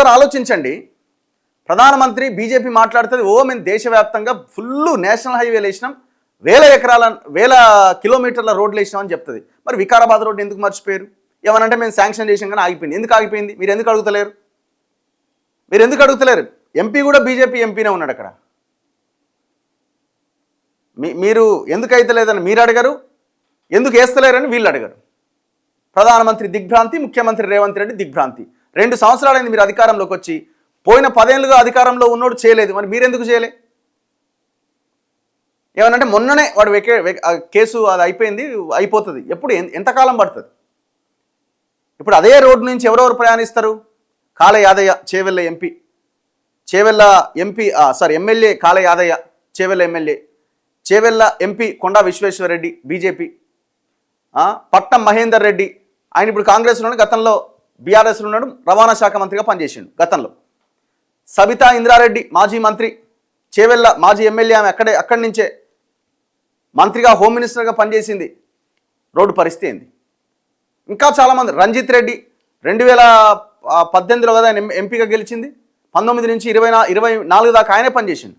ఒకసారి ఆలోచించండి. ప్రధానమంత్రి బీజేపీ మాట్లాడుతుంది, ఓ మేము దేశవ్యాప్తంగా ఫుల్ నేషనల్ హైవేలు వేసినాం, వేల కిలోమీటర్ల రోడ్లు వేసినాం అని చెప్తుంది. మరి వికారాబాద్ రోడ్డు ఎందుకు మర్చిపోయారు? ఏమనంటే మేము శాంక్షన్ చేసాం కానీ ఆగిపోయింది. ఎందుకు ఆగిపోయింది? మీరు ఎందుకు అడుగుతలేరు? ఎంపీ కూడా బీజేపీ ఎంపీనే ఉన్నాడు అక్కడ. మీరు ఎందుకు అయితే లేదని మీరు అడగరు, ఎందుకు వేస్తలేరని వీళ్ళు అడగరు. ప్రధానమంత్రి దిగ్భ్రాంతి, ముఖ్యమంత్రి రేవంత్ రెడ్డి దిగ్భ్రాంతి. 2 సంవత్సరాలైంది మీరు అధికారంలోకి వచ్చి, పోయిన 10 ఏళ్ళుగా అధికారంలో ఉన్నోడు చేయలేదు, మరి మీరెందుకు చేయలే? ఏమనంటే మొన్ననే వాడు కేసు అది అయిపోతుంది. ఎప్పుడు ఎంతకాలం పడుతుంది? ఇప్పుడు అదే రోడ్డు నుంచి ఎవరెవరు ప్రయాణిస్తారు? కాళ Yadaiah Chevella MLA Kale Yadaiah Chevella MLA, Chevella MP Konda Vishweshwar Reddy BJP, Patnam Mahender Reddy ఆయన ఇప్పుడు కాంగ్రెస్లో ఉన్నాడు, గతంలో బీఆర్ఎస్లో ఉన్నాడు, రవాణా శాఖ మంత్రిగా పనిచేసిండు గతంలో. సబితా ఇంద్రారెడ్డి మాజీ మంత్రి, చేవెళ్ళ మాజీ ఎమ్మెల్యే, ఆమె అక్కడి నుంచే మంత్రిగా హోమ్ మినిస్టర్గా పనిచేసింది. రోడ్డు పరిస్థితి ఏంది? ఇంకా చాలామంది, రంజిత్ రెడ్డి 2018లో కదా ఆయన ఎంపీగా గెలిచింది, 19 నుంచి 24 దాకా ఆయనే పనిచేసిండు.